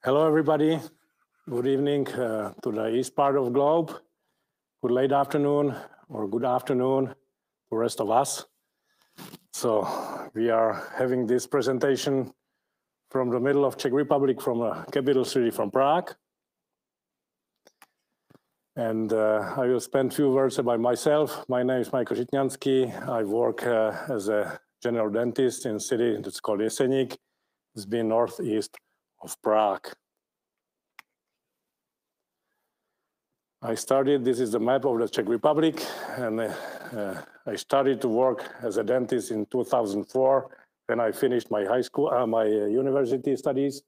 Hello, everybody. Good evening to the east part of the globe. Good late afternoon or good afternoon to the rest of us. So we are having this presentation from the middle of Czech Republic, from a capital city, from Prague. And I will spend a few words about myself. My name is Michael Žitňanský. I work as a general dentist in a city that's called Jeseník. It's been northeast of Prague. This is the map of the Czech Republic, and I started to work as a dentist in 2004 when I finished my my university studies.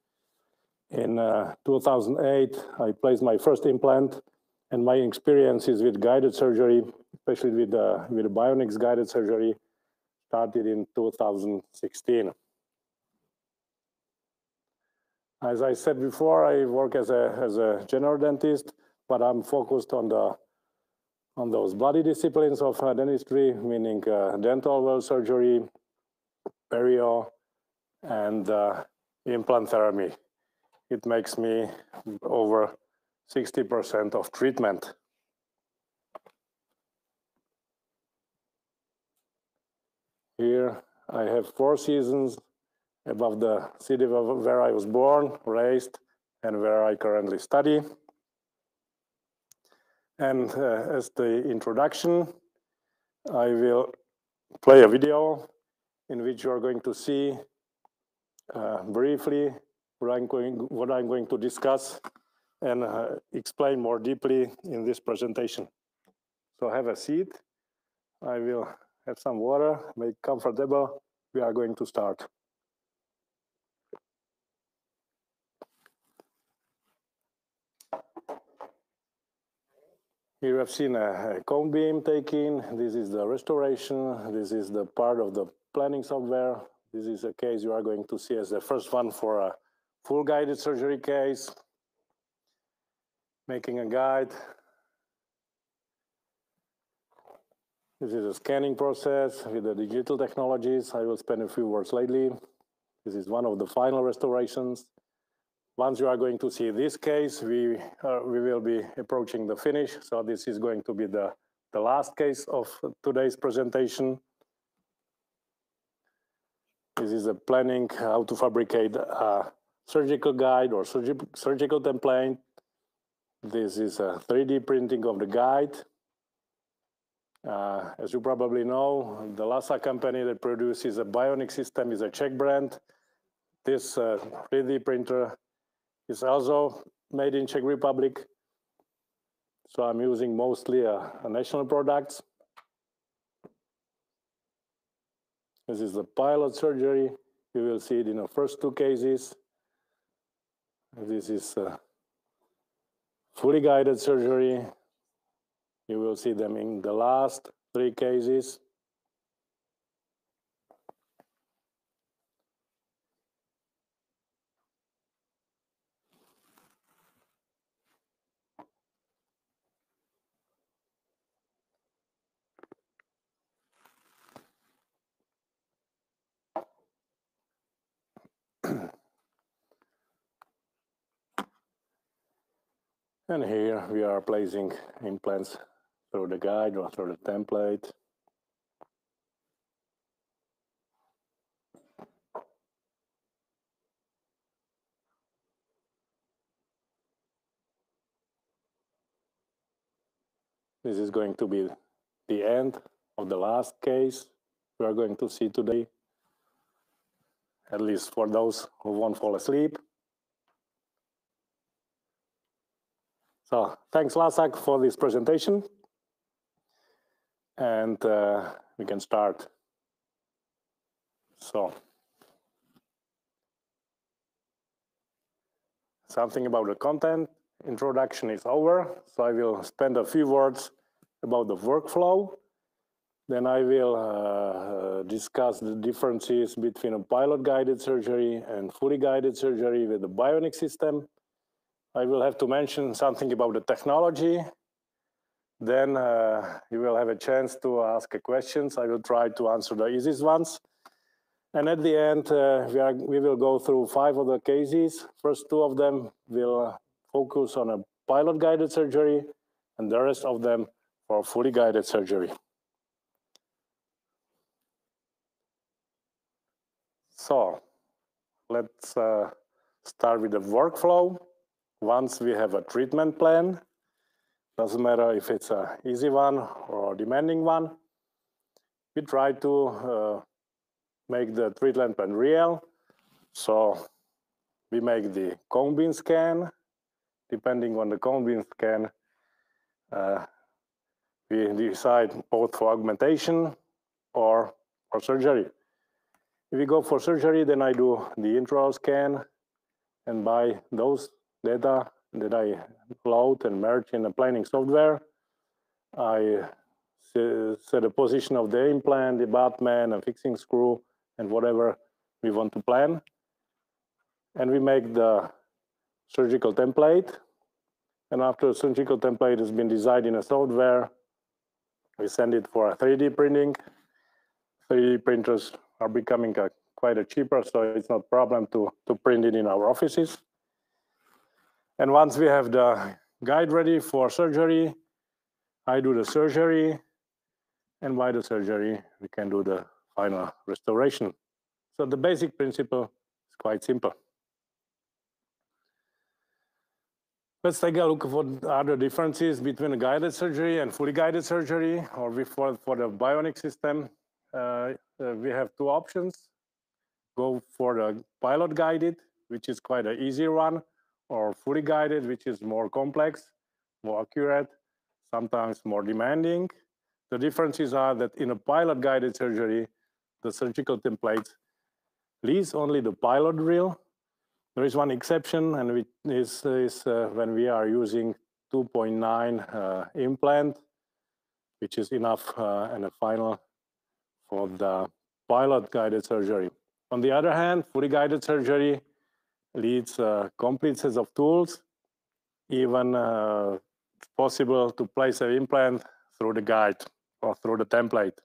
In 2008, I placed my first implant, and my experiences with guided surgery, especially with the bionics guided surgery, started in 2016. As I said before, I work as a general dentist, but I'm focused on those body disciplines of dentistry, meaning dental well surgery, perio, and implant therapy. It makes me over 60% of treatment. Here I have 4 seasons above the city where I was born, raised, and where I currently study. And as the introduction, I will play a video in which you are going to see briefly what I'm going to discuss and explain more deeply in this presentation. So have a seat. I will have some water, make comfortable. We are going to start. Here you have seen a cone beam taken. This is the restoration. This is the part of the planning software. This is a case you are going to see as the first one for a full guided surgery case. Making a guide. This is a scanning process with the digital technologies. I will spend a few words lately. This is one of the final restorations. Once you are going to see this case, we will be approaching the finish. So this is going to be the last case of today's presentation. This is a planning how to fabricate a surgical guide or surgical template. This is a 3D printing of the guide. As you probably know, the LASAK company that produces a bionic system is a Czech brand. This 3D printer is also made in Czech Republic. So I'm using mostly a national products. This is the pilot surgery. You will see it in the first 2 cases. This is fully guided surgery. You will see them in the last 3 cases. And here we are placing implants through the guide or through the template. This is going to be the end of the last case we are going to see today, at least for those who won't fall asleep. So thanks, LASAK, for this presentation. And we can start. So, something about the content. Introduction is over. So I will spend a few words about the workflow. Then I will discuss the differences between a pilot guided surgery and fully guided surgery with the bionic system. I will have to mention something about the technology. Then you will have a chance to ask questions. I will try to answer the easiest ones. And at the end, we will go through 5 other cases. First 2 of them will focus on a pilot guided surgery, and the rest of them for fully guided surgery. So let's start with the workflow. Once we have a treatment plan, doesn't matter if it's an easy one or a demanding one, we try to make the treatment plan real. So we make the cone beam scan. Depending on the cone beam scan, we decide both for augmentation or for surgery. If we go for surgery, then I do the intraoral scan, and by those data that I load and merge in the planning software, I set a position of the implant, the abutment, a fixing screw, and whatever we want to plan. And we make the surgical template. And after the surgical template has been designed in a software, we send it for a 3D printing. 3D printers are becoming quite cheaper, so it's not a problem to print it in our offices. And once we have the guide ready for surgery, I do the surgery, and by the surgery, we can do the final restoration. So the basic principle is quite simple. Let's take a look at what are the differences between a guided surgery and fully guided surgery, or for the bionic system. We have 2 options. Go for the pilot guided, which is quite an easy one, or fully guided, which is more complex, more accurate, sometimes more demanding. The differences are that in a pilot guided surgery, the surgical template leaves only the pilot drill. There is one exception, and it is when we are using 2.9 implant, which is enough and a final for the pilot guided surgery. On the other hand, fully guided surgery leads a complete set of tools. Even it's possible to place an implant through the guide or through the template.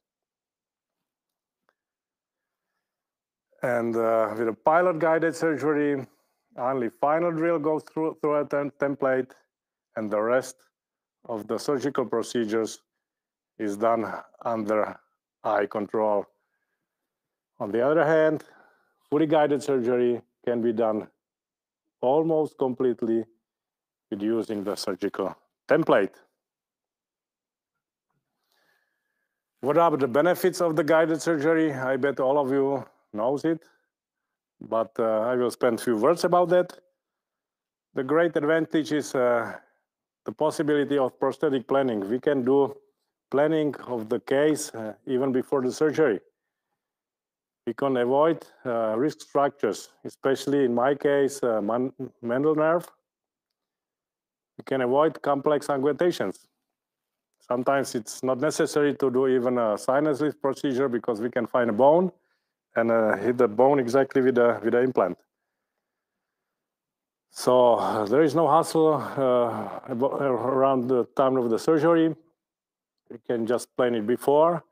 And with a pilot guided surgery, only final drill goes through a template, and the rest of the surgical procedures is done under eye control. On the other hand, fully guided surgery can be done almost completely with using the surgical template. What are the benefits of the guided surgery? I bet all of you knows it, but I will spend a few words about that. The great advantage is the possibility of prosthetic planning. We can do planning of the case even before the surgery. We can avoid risk structures, especially in my case, Mendel nerve. We can avoid complex augmentations. Sometimes it's not necessary to do even a sinus lift procedure because we can find a bone and hit the bone exactly with the implant. So there is no hassle around the time of the surgery. We can just plan it before,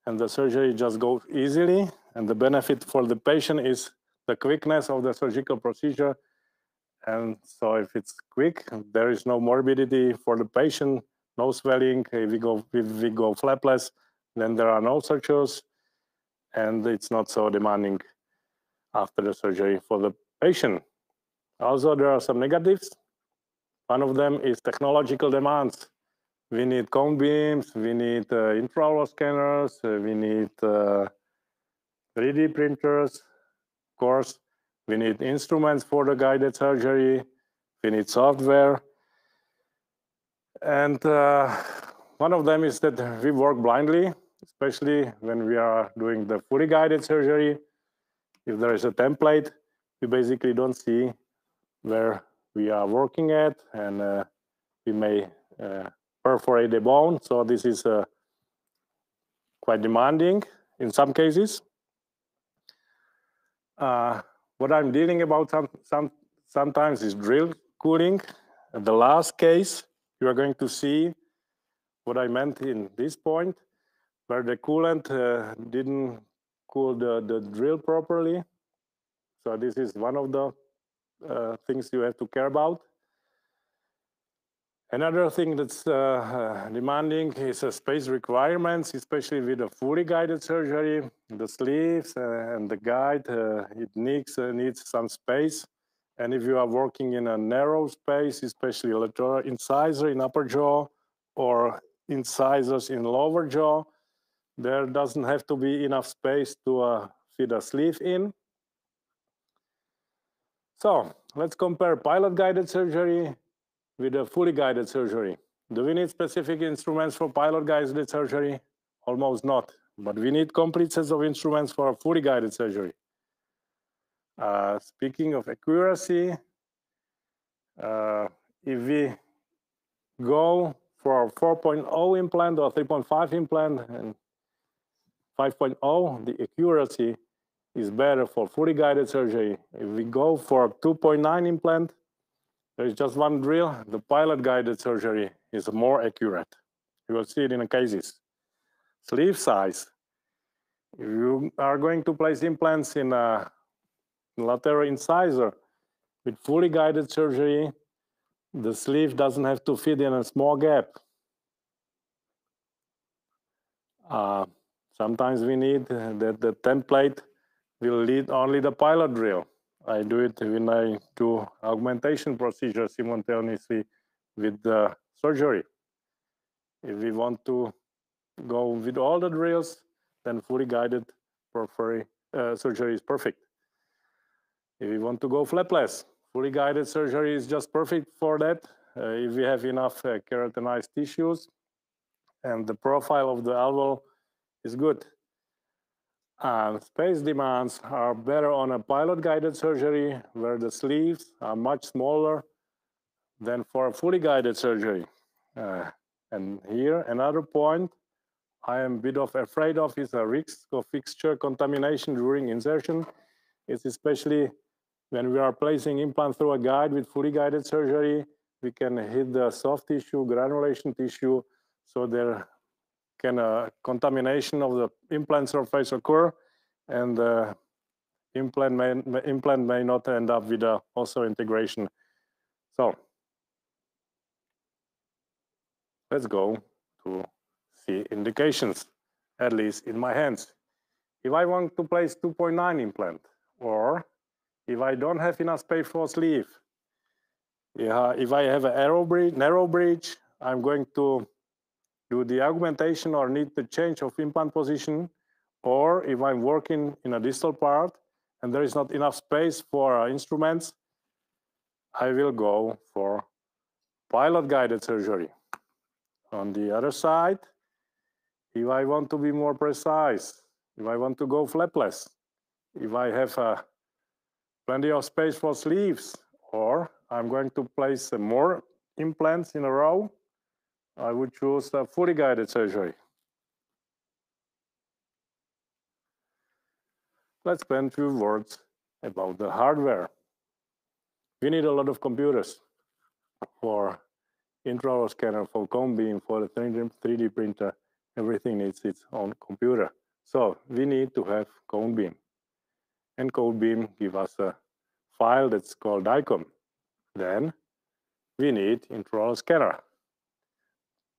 and the surgery just goes easily. And the benefit for the patient is the quickness of the surgical procedure. And so if it's quick, there is no morbidity for the patient, no swelling. If we go flapless, then there are no sutures, and it's not so demanding after the surgery for the patient. Also, there are some negatives. One of them is technological demands. We need cone beams, we need intraoral scanners, we need 3D printers, of course. We need instruments for the guided surgery. We need software. And one of them is that we work blindly, especially when we are doing the fully guided surgery. If there is a template, we basically don't see where we are working at, and we may perforate the bone. So this is quite demanding in some cases. What I'm dealing about sometimes is drill cooling. At the last case, you are going to see what I meant in this point, where the coolant didn't cool the drill properly. So this is one of the things you have to care about. Another thing that's demanding is space requirements, especially with a fully guided surgery. The sleeves and the guide, it needs some space. And if you are working in a narrow space, especially lateral incisor in upper jaw or incisors in lower jaw, there doesn't have to be enough space to fit a sleeve in. So let's compare pilot-guided surgery with a fully guided surgery. Do we need specific instruments for pilot-guided surgery? Almost not, but we need complete sets of instruments for a fully guided surgery. Speaking of accuracy, if we go for 4.0 implant or 3.5 implant and 5.0, the accuracy is better for fully guided surgery. If we go for 2.9 implant, there is just one drill. The pilot-guided surgery is more accurate. You will see it in the cases. Sleeve size. If you are going to place implants in a lateral incisor with fully guided surgery, the sleeve doesn't have to fit in a small gap. Sometimes we need that the template will lead only the pilot drill. I do it when I do augmentation procedures simultaneously with the surgery. If we want to go with all the drills, then fully guided surgery is perfect. If we want to go flapless, fully guided surgery is just perfect for that. If we have enough keratinized tissues and the profile of the alveol is good. Space demands are better on a pilot-guided surgery where the sleeves are much smaller than for a fully guided surgery. And here, another point I am a bit afraid of is a risk of fixture contamination during insertion. It's especially when we are placing implant through a guide with fully guided surgery, we can hit the soft tissue, granulation tissue, so there can contamination of the implant surface occur, and the implant may not end up with also integration. So let's go to see indications, at least in my hands. If I want to place 2.9 implant, or if I don't have enough space for sleeve, if I have a narrow bridge, I'm going to do the augmentation or need the change of implant position, or if I'm working in a distal part and there is not enough space for instruments, I will go for pilot-guided surgery. On the other side, if I want to be more precise, if I want to go flapless, if I have plenty of space for sleeves, or I'm going to place more implants in a row, I would choose a fully guided surgery. Let's spend a few words about the hardware. We need a lot of computers for intraoral scanner, for cone beam, for the 3D printer. Everything needs its own computer. So we need to have cone beam. And cone beam gives us a file that's called DICOM. Then we need intraoral scanner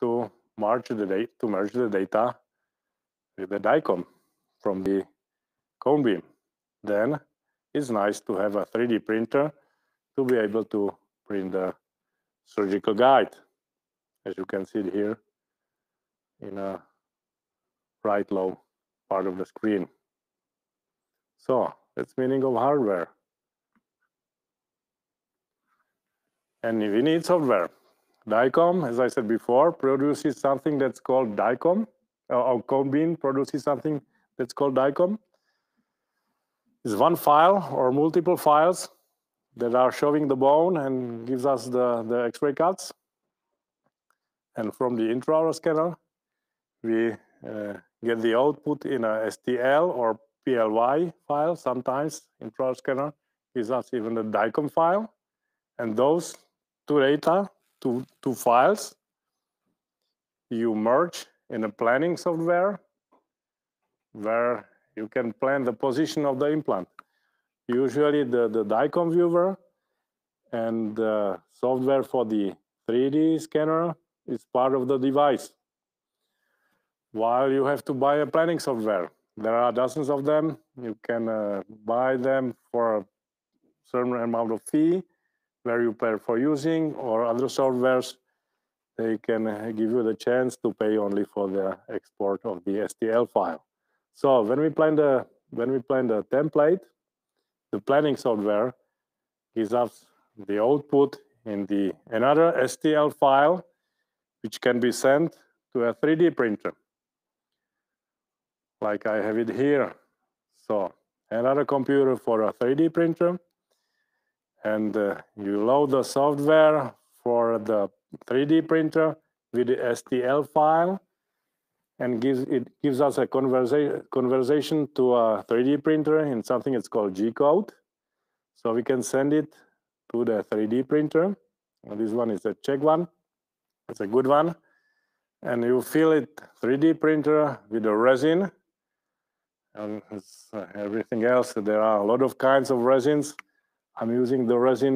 to merge the data with the DICOM from the cone beam. Then it's nice to have a 3D printer to be able to print the surgical guide, as you can see here in a right low part of the screen. So that's meaning of hardware. And we need software. DICOM, as I said before, produces something that's called DICOM, or cone beam produces something that's called DICOM. It's one file or multiple files that are showing the bone and gives us the X-ray cuts. And from the intraoral scanner, we get the output in a STL or PLY file. Sometimes intraoral scanner gives us even the DICOM file. And those two files, you merge in a planning software where you can plan the position of the implant. Usually the DICOM viewer and the software for the 3D scanner is part of the device. While you have to buy a planning software. There are dozens of them. You can buy them for a certain amount of fee where you pay for using, or other softwares, they can give you the chance to pay only for the export of the STL file. So when we plan the template, the planning software gives us the output in the another STL file, which can be sent to a 3D printer, like I have it here. So another computer for a 3D printer, and you load the software for the 3D printer with the STL file, and it gives us a conversation to a 3D printer in something it's called G-code. So we can send it to the 3D printer. And this one is a Czech one. It's a good one. And you fill it 3D printer with the resin. And everything else, there are a lot of kinds of resins. I'm using the resin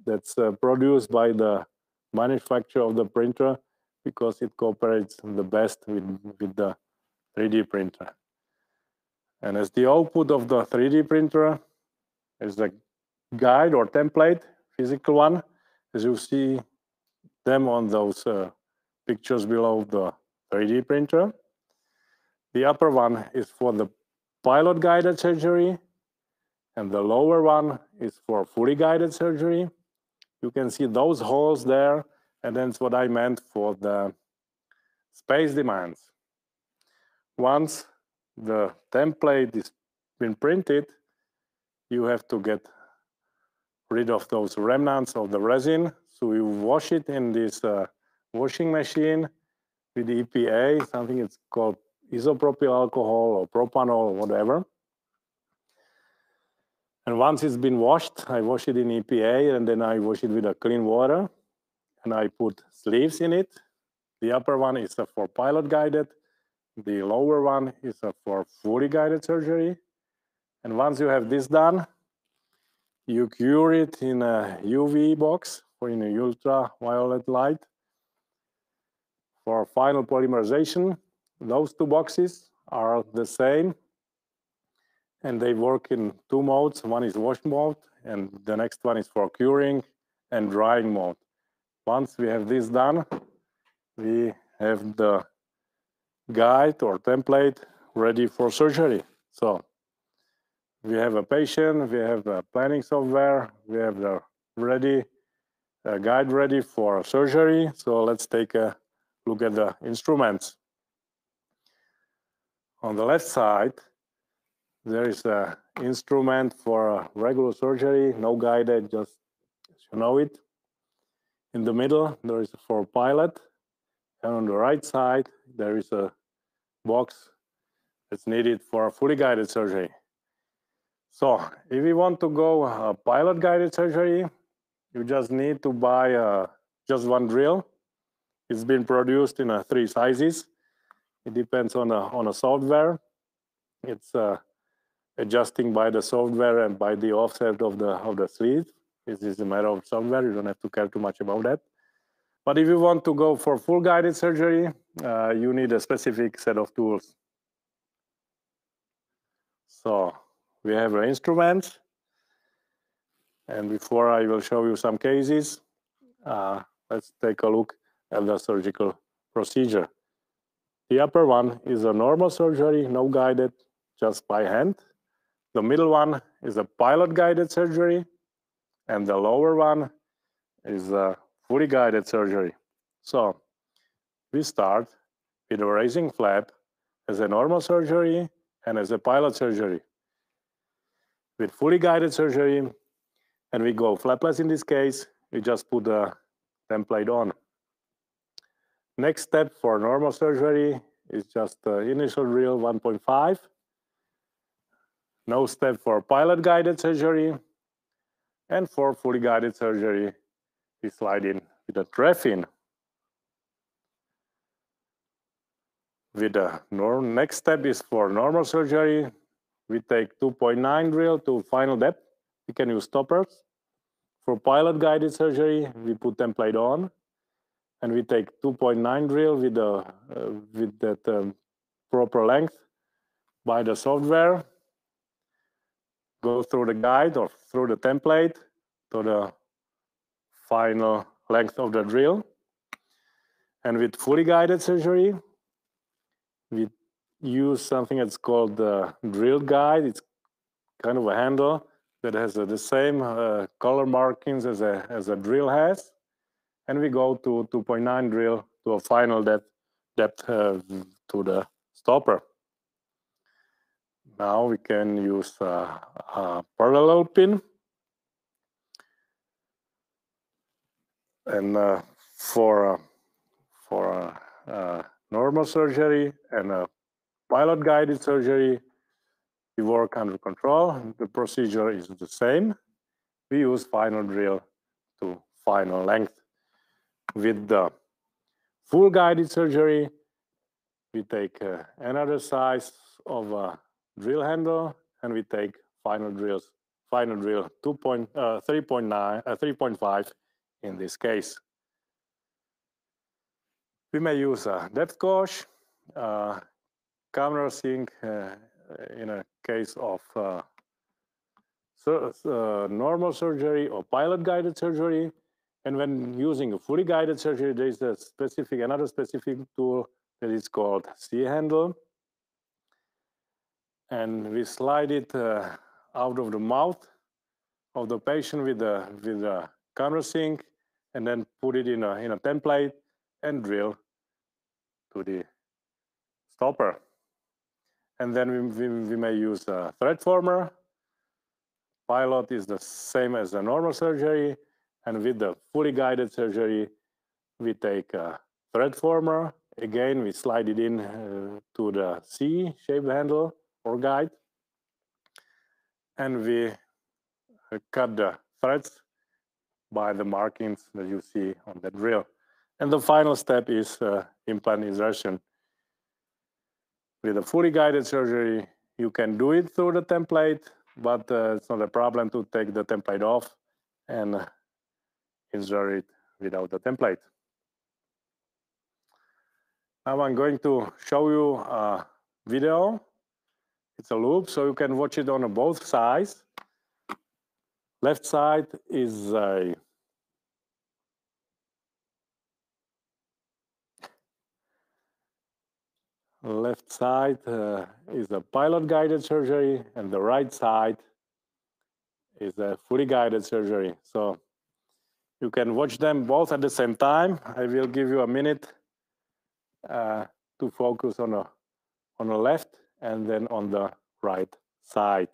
that's produced by the manufacturer of the printer because it cooperates the best with the 3D printer. And as the output of the 3D printer is the guide or template, physical one, as you see them on those pictures below the 3D printer. The upper one is for the pilot guided surgery, and the lower one is for fully guided surgery. You can see those holes there, and that's what I meant for the space demands. Once the template is been printed, you have to get rid of those remnants of the resin. So you wash it in this washing machine with EPA, something it's called isopropyl alcohol or propanol or whatever. And once it's been washed, I wash it in EPA, and then I wash it with a clean water, and I put sleeves in it. The upper one is for pilot guided. The lower one is for fully guided surgery. And once you have this done, you cure it in a UV box or in a ultraviolet light for final polymerization. Those two boxes are the same, and they work in two modes. One is wash mode, and the next one is for curing and drying mode. Once we have this done, we have the guide or template ready for surgery. So we have a patient, we have a planning software, we have the guide ready for surgery. So let's take a look at the instruments. On the left side, there is an instrument for regular surgery, no guided, just as you know it. In the middle, there is for pilot. And on the right side, there is a box that's needed for fully guided surgery. So if you want to go pilot guided surgery, you just need to buy just one drill. It's been produced in 3 sizes. It depends on a software. It's adjusting by the software and by the offset of the sleeve. This is a matter of software. You don't have to care too much about that. But if you want to go for full guided surgery, you need a specific set of tools. So we have our instruments. And before I will show you some cases, let's take a look at the surgical procedure. The upper one is a normal surgery, no guided, just by hand. The middle one is a pilot guided surgery, and the lower one is a fully guided surgery. So we start with a raising flap as a normal surgery and as a pilot surgery. With fully guided surgery, and we go flapless in this case, we just put the template on. Next step for normal surgery is just the initial drill 1.5. No step for pilot guided surgery. And for fully guided surgery, we slide in with a trephine. with the next step is for normal surgery. We take 2.9 drill to final depth. We can use stoppers. For pilot guided surgery, we put template on, and we take 2.9 drill with that proper length by the software. Go through the guide or through the template to the final length of the drill. And with fully guided surgery, we use something that's called the drill guide. It's kind of a handle that has the same color markings as a drill has. And we go to 2.9 drill to a final depth to the stopper. Now we can use a parallel pin. And for normal surgery and pilot guided surgery, we work under control. The procedure is the same. We use final drill to final length. With the full guided surgery, we take another size of a drill handle, and we take final drill 3.5 in this case. We may use a depth gauge, countersink in a case of normal surgery or pilot guided surgery. And when using a fully guided surgery, there is another specific tool that is called C-handle. And we slide it out of the mouth of the patient with a countersink, and then put it in a template and drill to the stopper. And then we may use a thread former. Pilot is the same as the normal surgery, and with the fully guided surgery, we take a thread former. Again, we slide it in to the C-shaped handle or guide, and we cut the threads by the markings that you see on the drill. And the final step is implant insertion. With a fully guided surgery, you can do it through the template, but it's not a problem to take the template off and insert it without the template. Now I'm going to show you a video. It's a loop, so you can watch it on both sides. Left side is a pilot guided surgery, and the right side is a fully guided surgery. So you can watch them both at the same time. I will give you a minute to focus on the left and then on the right side.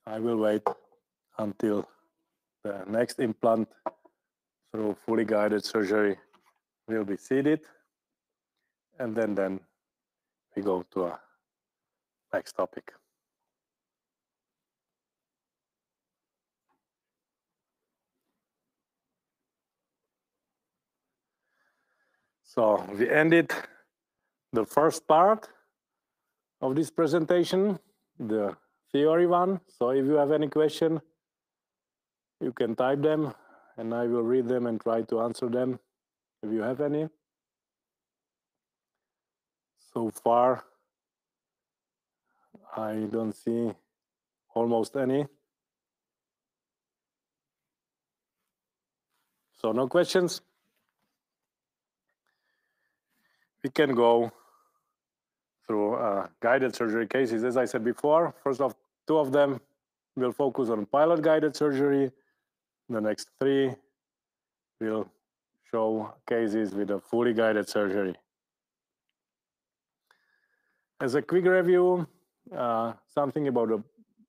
I will wait until the next implant through fully guided surgery will be seated, and then we go to a next topic. So we ended the first part of this presentation, the theory one. So if you have any question, you can type them and I will read them and try to answer them if you have any. So far, I don't see almost any. So no questions. We can go through guided surgery cases. As I said before, first of two of them will focus on pilot guided surgery. The next three will show cases with a fully guided surgery. As a quick review, something about the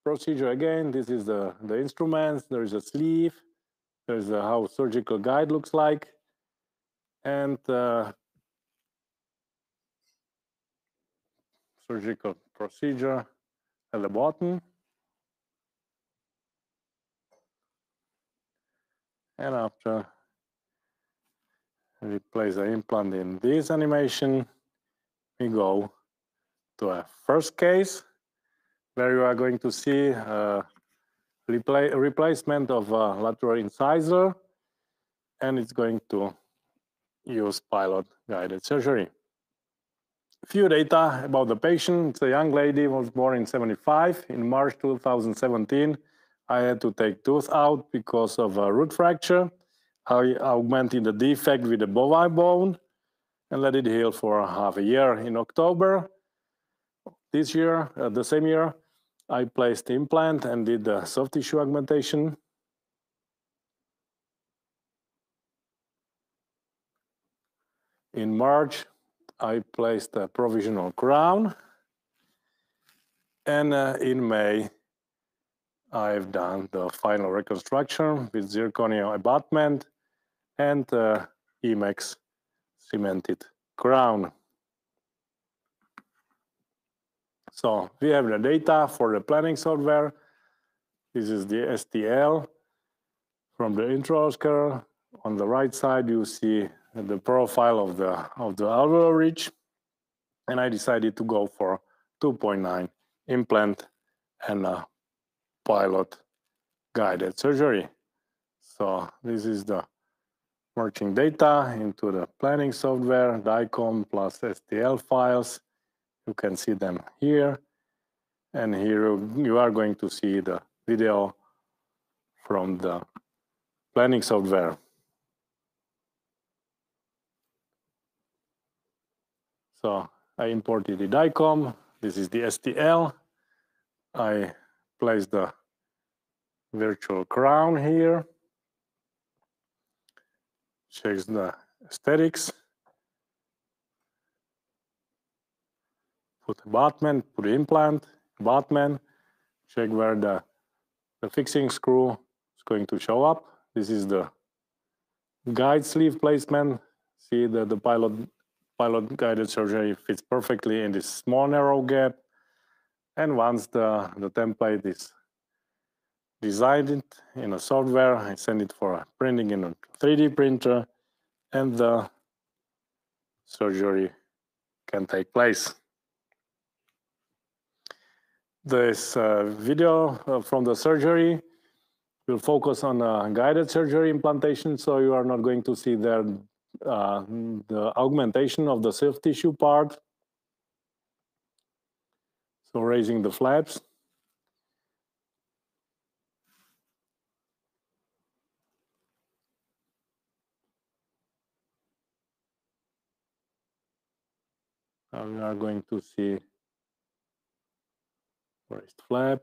procedure again. This is the instruments. There is a sleeve. There's how surgical guide looks like. and surgical procedure at the bottom. And after we place the implant in this animation, we go to a first case where you are going to see replacement of a lateral incisor, and it's going to use pilot-guided surgery. Few data about the patient. It's a young lady, was born in 75. In March 2017, I had to take tooth out because of a root fracture. I augmented the defect with a bovine bone and let it heal for half a year. In October this year, the same year, I placed the implant and did the soft tissue augmentation. In March, I placed a provisional crown. And in May, I've done the final reconstruction with zirconia abutment and Emax cemented crown. So we have the data for the planning software. This is the STL from the intraocular. On the right side, you see the profile of the alveolar ridge. And I decided to go for 2.9 implant and pilot guided surgery. So this is the merging data into the planning software, DICOM plus STL files. You can see them here. And here you are going to see the video from the planning software. So I imported the DICOM. This is the STL. I placed the virtual crown here. Checks the aesthetics. Put abutment, put implant, abutment. Check where the fixing screw is going to show up. This is the guide sleeve placement. See that the pilot guided surgery fits perfectly in this small narrow gap. And once the template is designed in a software, I send it for printing in a 3D printer, and the surgery can take place. This video from the surgery will focus on guided surgery implantation, so you are not going to see there the augmentation of the soft tissue part. So raising the flaps. Now we are going to see raised flap.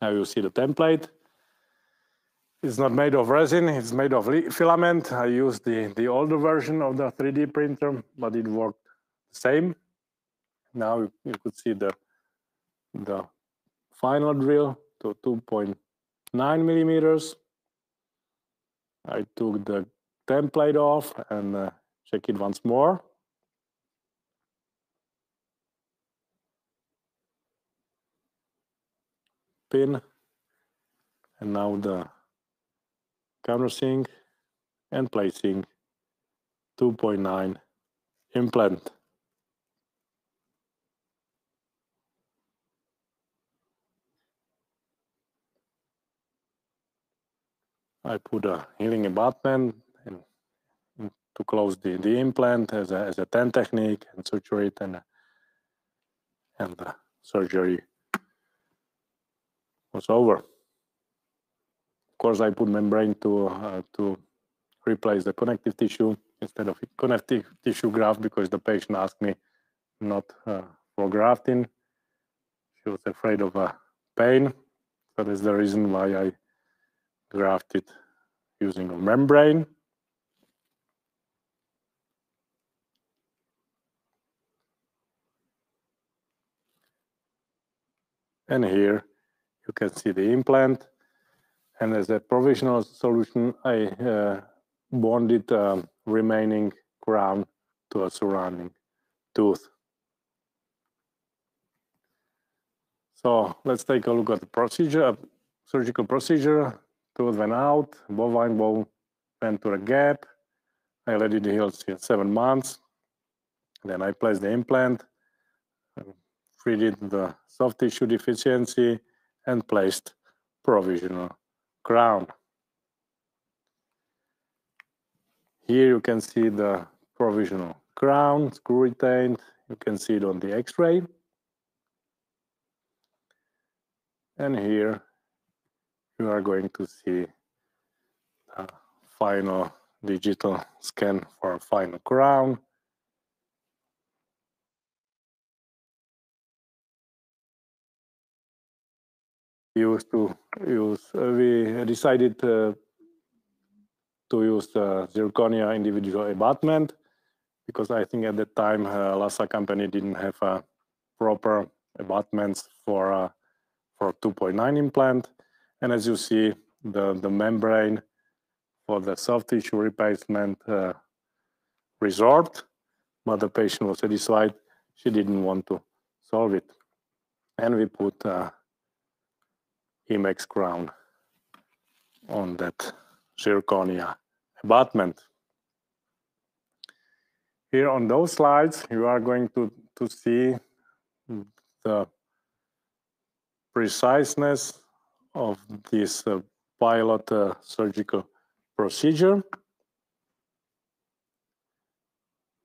Now you see the template. It's not made of resin, it's made of filament. I used the older version of the 3D printer, but it worked the same. Now you could see the final drill to 2.9 millimeters. I took the template off and check it once more. Pin, and now the countersink and placing 2.9 implant. I put a healing abutment and to close the implant as a 10 technique and suture it, and the surgery was over. Of course, I put membrane to replace the connective tissue instead of connective tissue graft because the patient asked me not for grafting. She was afraid of pain. So that's the reason why I grafted using a membrane. And here you can see the implant. And as a provisional solution, I bonded remaining crown to a surrounding tooth. So let's take a look at the procedure, surgical procedure. Tooth went out, bovine bone went to a gap. I let it heal 7 months. Then I placed the implant, treated the soft tissue deficiency, and placed provisional crown. Here you can see the provisional crown, screw retained. You can see it on the X-ray. And here you are going to see the final digital scan for a final crown. We decided to use the zirconia individual abutment because I think at the time LASAK company didn't have proper abutments for 2.9 implant. And as you see, the membrane for the soft tissue replacement resorbed, but the patient was satisfied. She didn't want to solve it. And we put IMEX crown on that zirconia abutment. Here on those slides, you are going to see the preciseness of this pilot surgical procedure. You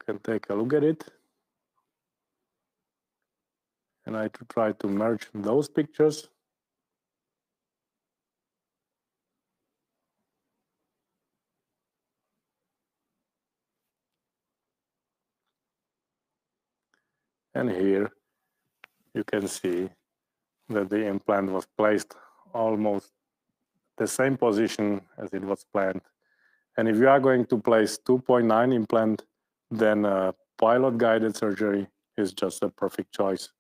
can take a look at it. And I try to merge those pictures. And here you can see that the implant was placed almost the same position as it was planned. And if you are going to place 2.9 implant, then pilot guided surgery is just a perfect choice.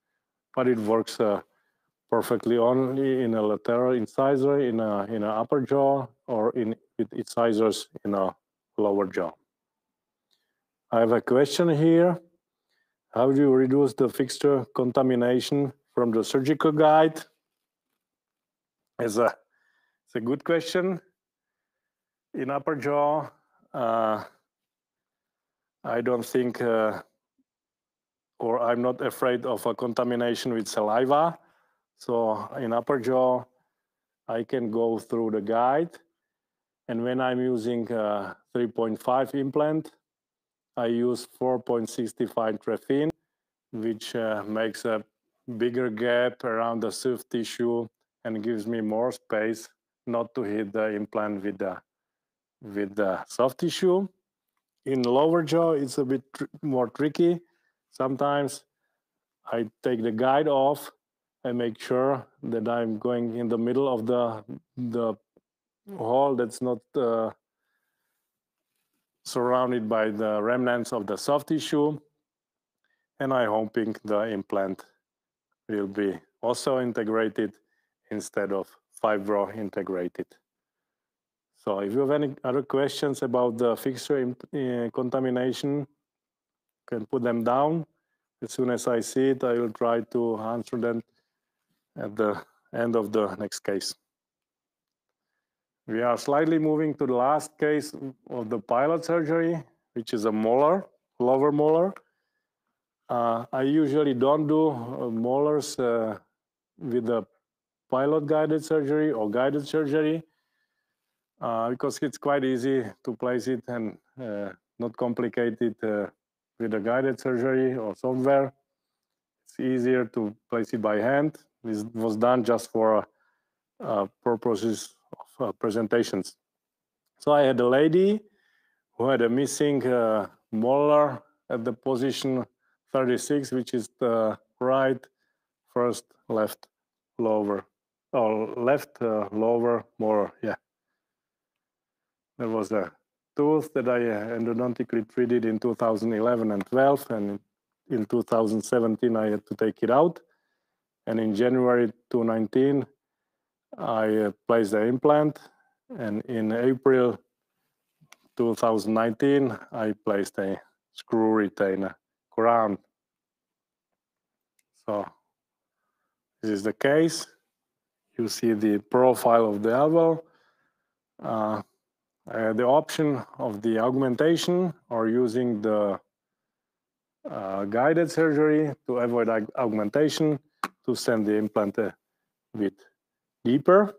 But it works perfectly only in a lateral incisor, in an upper jaw, or with incisors in a lower jaw. I have a question here. How do you reduce the fixture contamination from the surgical guide? It's a good question. In upper jaw, I don't think, or I'm not afraid of a contamination with saliva. So in upper jaw, I can go through the guide. And when I'm using 3.5 implant, I use 4.65 trephine, which makes a bigger gap around the soft tissue and gives me more space not to hit the implant with the soft tissue. In lower jaw, it's a bit more tricky. Sometimes I take the guide off and make sure that I'm going in the middle of the hole that's not surrounded by the remnants of the soft tissue. And I'm hoping the implant will be also integrated instead of fibro integrated. So if you have any other questions about the fixture contamination, you can put them down. As soon as I see it, I will try to answer them at the end of the next case. We are slightly moving to the last case of the pilot surgery, which is a molar, lower molar. I usually don't do molars with the pilot guided surgery or guided surgery because it's quite easy to place it and not complicated with the guided surgery or software. It's easier to place it by hand. This was done just for purposes of presentations. So I had a lady, who had a missing molar at the position 36, which is the right first left lower, or left lower molar. Yeah, there was a tooth that I endodontically treated in 2011 and 12, and in 2017 I had to take it out. And in January 2019, I placed the implant, and in April 2019, I placed a screw retainer crown. So this is the case. You see the profile of the elbow. I had the option of the augmentation or using the guided surgery to avoid augmentation, to send the implant a bit deeper.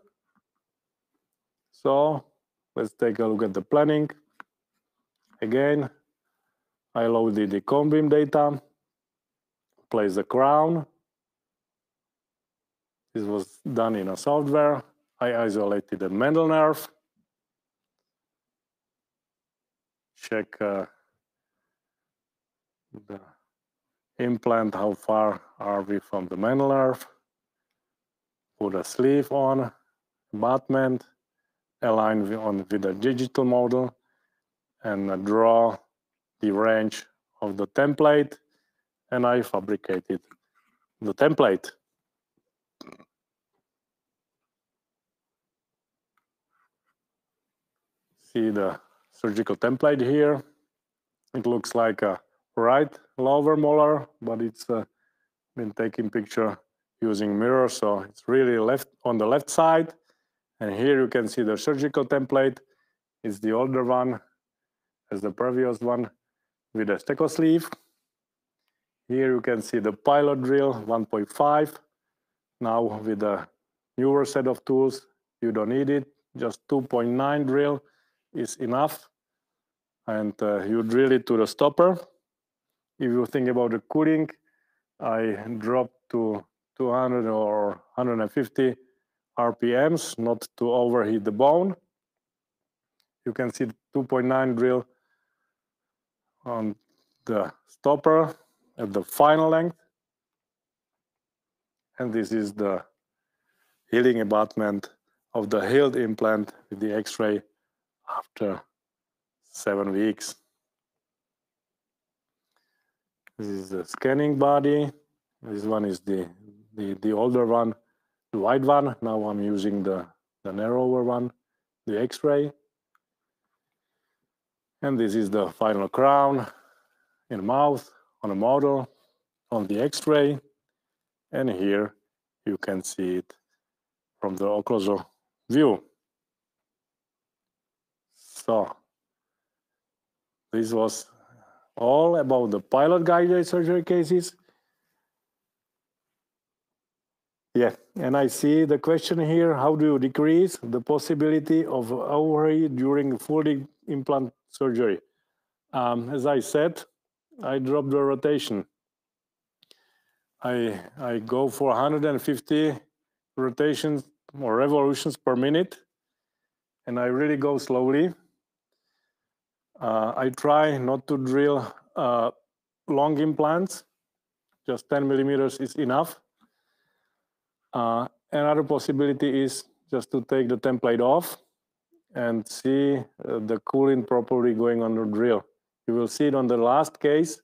So let's take a look at the planning. Again, I loaded the cone beam data, place the crown. This was done in a software. I isolated the Mendel nerve. Check the implant, how far are we from the Mendel nerve. Put a sleeve on, abutment, align with the digital model, and draw the range of the template, and I fabricated the template. See the surgical template here. It looks like a right lower molar, but it's been taking picture using mirror, so it's really left on the left side. And here you can see the surgical template. It's the older one as the previous one with a stecho sleeve. Here you can see the pilot drill 1.5. Now with a newer set of tools, you don't need it. Just 2.9 drill is enough. And you drill it to the stopper. If you think about the cooling, I dropped to 200 or 150 RPMs, not to overheat the bone. You can see the 2.9 drill on the stopper at the final length. And this is the healing abutment of the healed implant with the X-ray after 7 weeks. This is the scanning body. This one is the older one, the wide one. Now I'm using the narrower one, the X-ray. And this is the final crown in mouth on a model on the X-ray. And here you can see it from the occlusal view. So this was all about the pilot guided surgery cases. Yeah, and I see the question here, how do you decrease the possibility of overheat during full implant surgery? As I said, I drop the rotation. I go for 150 rotations or revolutions per minute, and I really go slowly. I try not to drill long implants, just 10 millimeters is enough. Another possibility is just to take the template off and see the coolant properly going on the drill. You will see it on the last case,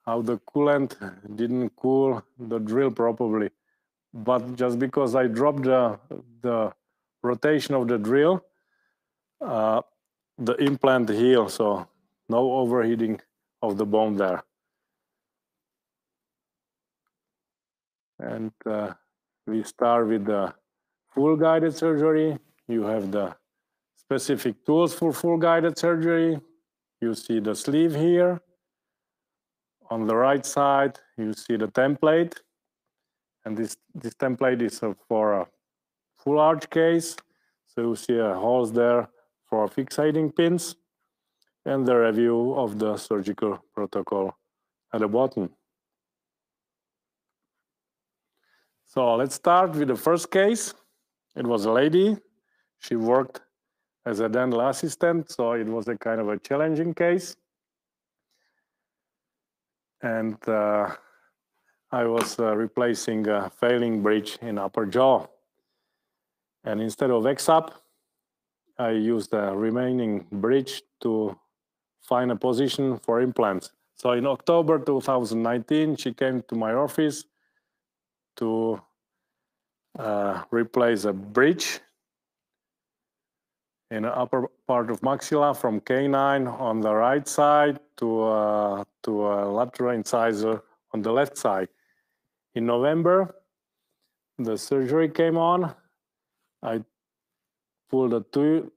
how the coolant didn't cool the drill properly. But just because I dropped the rotation of the drill, the implant healed, so no overheating of the bone there. And we start with the full guided surgery. You have the specific tools for full guided surgery. You see the sleeve here. On the right side, you see the template. And this template is for a full arch case. So you see a holes there for fixating pins, and the review of the surgical protocol at the bottom. So let's start with the first case. It was a lady. She worked as a dental assistant, so it was a kind of a challenging case. And I was replacing a failing bridge in upper jaw. And instead of X-up, I used the remaining bridge to find a position for implants. So in October 2019, she came to my office to replace a bridge in the upper part of maxilla from canine on the right side to a lateral incisor on the left side. In November, the surgery came on. I pulled the two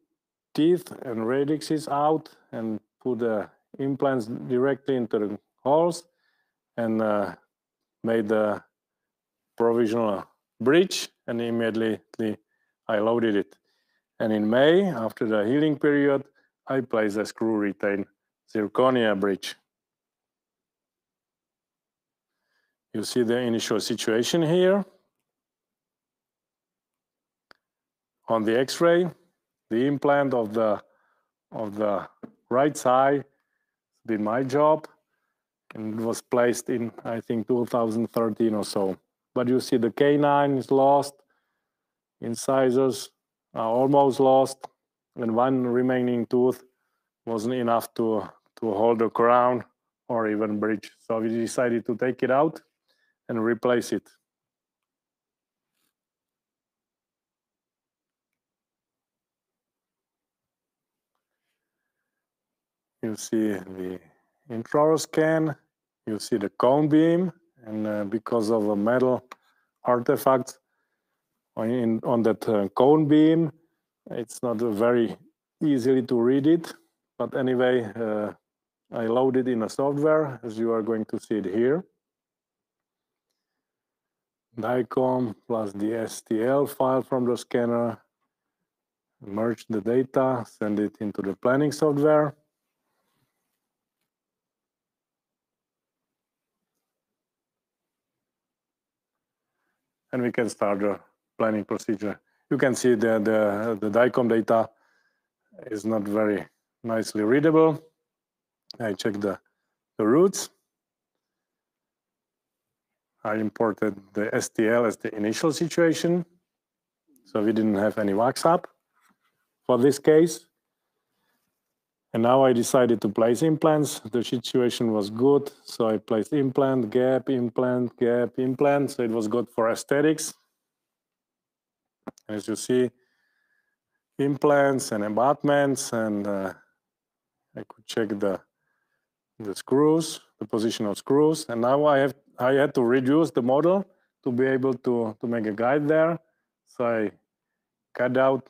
teeth and radixes out and put the implants directly into the holes and made the provisional bridge, and immediately I loaded it. And in May, after the healing period, I placed a screw retained zirconia bridge. You see the initial situation here. On the X-ray, the implant of the right side did my job, and it was placed in, I think, 2013 or so. But you see the canine is lost, incisors are almost lost, and one remaining tooth wasn't enough to hold the crown or even bridge. So we decided to take it out and replace it. You see the intraoral scan, you see the cone beam, and because of a metal artifact on that cone beam, it's not very easily to read it. But anyway, I loaded in a software, as you are going to see it here. DICOM plus the STL file from the scanner, merge the data, send it into the planning software. And we can start the planning procedure. You can see the DICOM data is not very nicely readable. I checked the roots. I imported the STL as the initial situation. So we didn't have any wax up for this case. And now I decided to place implants. The situation was good. So I placed implant, gap, implant, gap, implant. So it was good for aesthetics. As you see, implants and abutments, and I could check the screws, the position of screws. And now I had to reduce the model to be able to make a guide there. So I cut out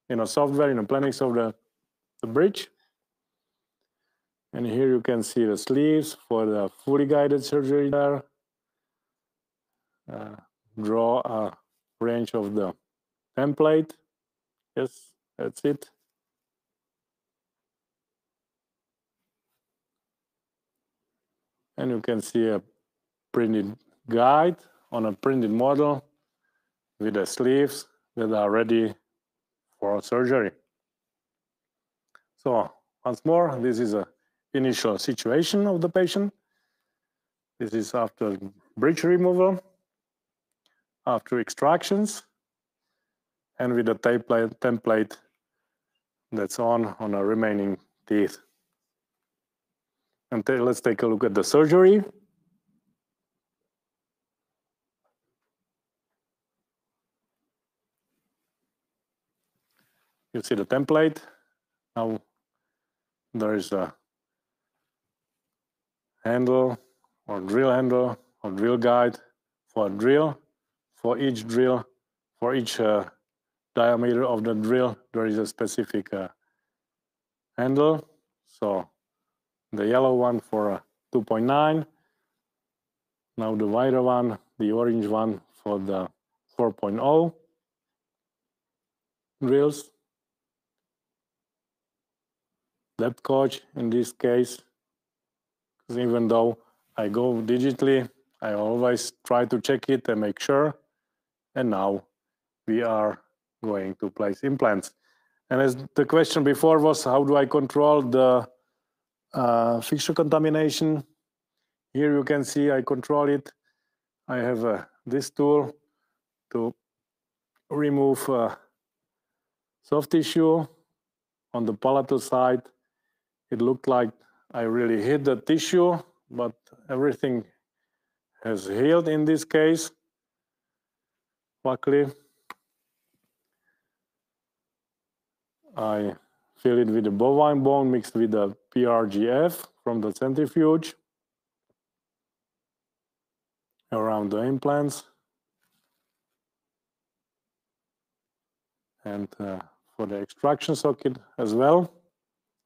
in a software, in a planning software, the bridge. And here you can see the sleeves for the fully guided surgery there. Draw a range of the template. Yes, that's it. And you can see a printed guide on a printed model with the sleeves that are ready for surgery. So once more, this is an initial situation of the patient. This is after bridge removal, after extractions, and with the template that's on a remaining teeth. And let's take a look at the surgery. You see the template. Now there is a handle or drill guide for a drill. For each drill, for each diameter of the drill, there is a specific handle. So the yellow one for 2.9. Now the wider one, the orange one for the 4.0 drills. Depth gauge in this case, because even though I go digitally, I always try to check it and make sure. And now we are going to place implants. And as the question before was, how do I control the fixture contamination? Here you can see I control it. I have this tool to remove soft tissue on the palatal side. It looked like I really hit the tissue, but everything has healed in this case, luckily. I fill it with the bovine bone mixed with the PRGF from the centrifuge around the implants. And for the extraction socket as well.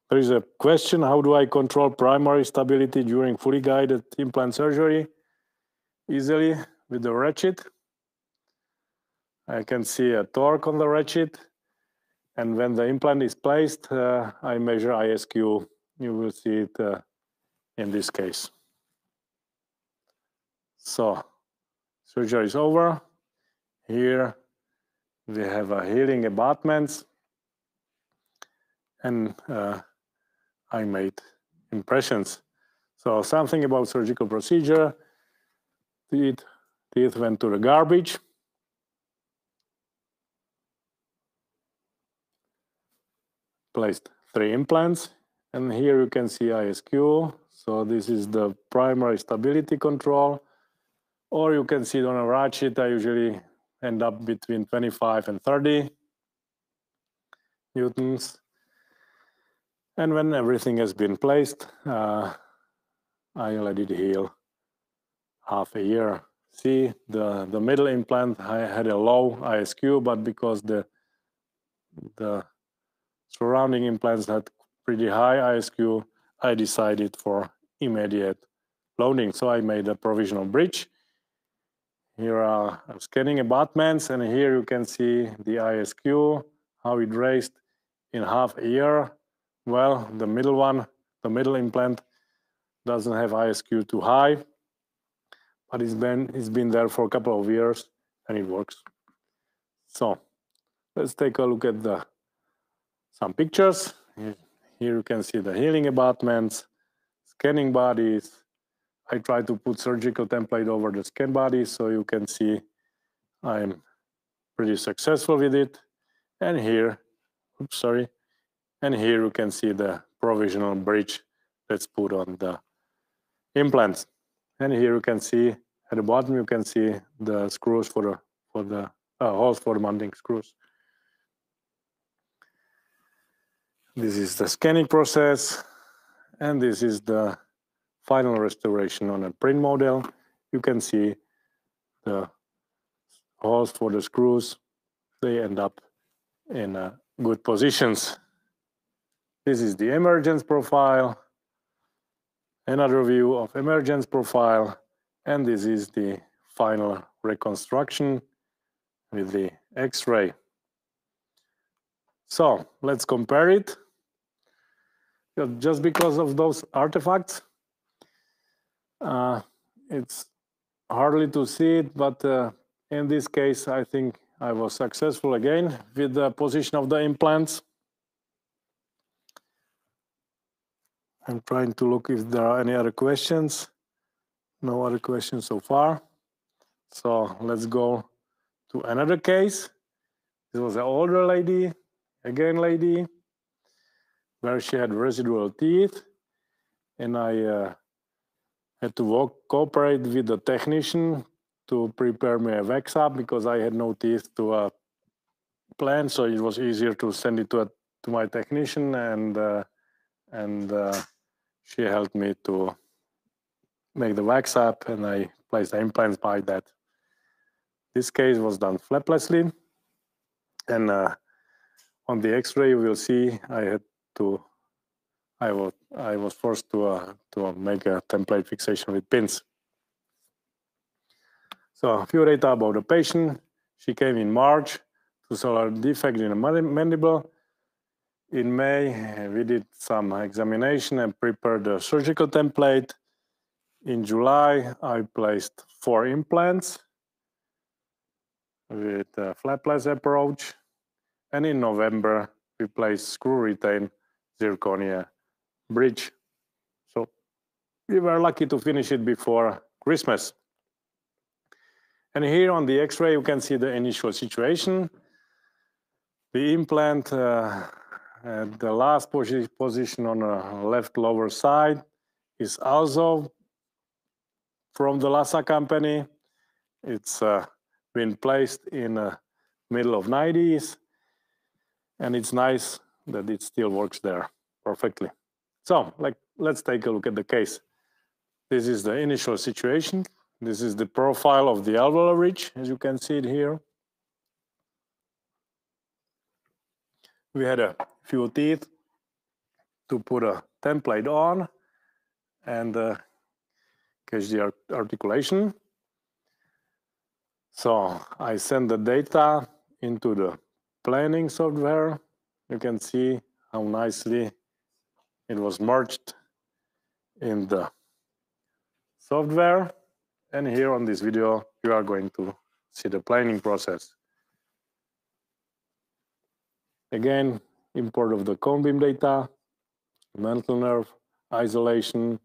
There is a question, how do I control primary stability during fully guided implant surgery? Easily with the ratchet. I can see a torque on the ratchet. And when the implant is placed, I measure ISQ. You will see it in this case. So, surgery is over. Here we have a healing abutments. And I made impressions. So something about surgical procedure. Teeth went to the garbage. Placed 3 implants. And here you can see ISQ. So this is the primary stability control. Or you can see it on a ratchet. I usually end up between 25 and 30 newtons. And when everything has been placed, I let it heal half a year. See, the middle implant, I had a low ISQ, but because the surrounding implants had pretty high ISQ, I decided for immediate loading. So I made a provisional bridge. Here are scanning abutments, and here you can see the ISQ, how it raised in half a year. Well, the middle one, the middle implant, doesn't have ISQ too high, but it's been there for a couple of years and it works. So let's take a look at some pictures. Here you can see the healing abutments, scanning bodies. I try to put surgical template over the scan bodies so you can see I'm pretty successful with it. And here, and here you can see the provisional bridge that's put on the implants. And here you can see at the bottom you can see the screws for the holes for the mounting screws. This is the scanning process, and this is the final restoration on a print model. You can see the holes for the screws. They end up in good positions. This is the emergence profile. Another view of emergence profile, and this is the final reconstruction with the X-ray. So let's compare it. Just because of those artifacts, it's hardly to see it, but in this case, I think I was successful again with the position of the implants. I'm trying to look if there are any other questions. No other questions so far. So let's go to another case. This was an older lady, where she had residual teeth, and I had to cooperate with the technician to prepare me a wax up because I had no teeth to plant, so it was easier to send it to my technician, and she helped me to make the wax up, and I placed the implants by that. This case was done flaplessly, and on the X-ray you will see I was forced to make a template fixation with pins. So a few data about the patient. She came in March to solve a defect in the mandible. In May, we did some examination and prepared the surgical template. In July, I placed 4 implants with a Flapless approach. And in November, we place screw retain zirconia bridge. So we were lucky to finish it before Christmas. And here on the X-ray, you can see the initial situation. The implant at the last position on the left lower side is also from the LASAK company. It's been placed in the middle of 90s, and it's nice that it still works there perfectly. So let's take a look at the case. This is the initial situation. This is the profile of the alveolar ridge, as you can see it here. We had a few teeth to put a template on and catch the articulation. So I send the data into the planning software. You can see how nicely it was merged in the software. And here on this video, you are going to see the planning process. Again, import of the cone beam data, mental nerve, isolation,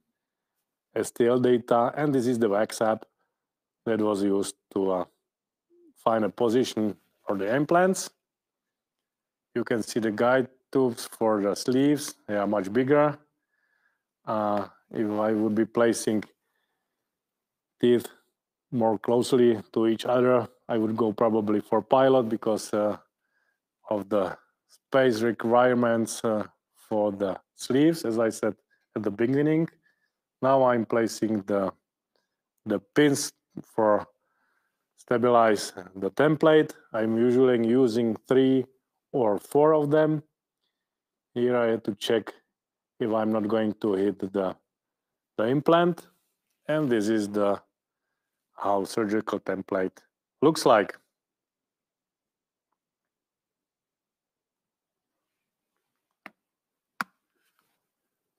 STL data, and this is the wax app that was used to find a position for the implants. You can see the guide tubes for the sleeves. They are much bigger. If I would be placing teeth more closely to each other, I would go probably for pilot because of the space requirements for the sleeves, as I said at the beginning. Now I'm placing the pins for stabilize the template. I'm usually using 3 or 4 of them. Here I had to check if I'm not going to hit the implant. And this is how surgical template looks like.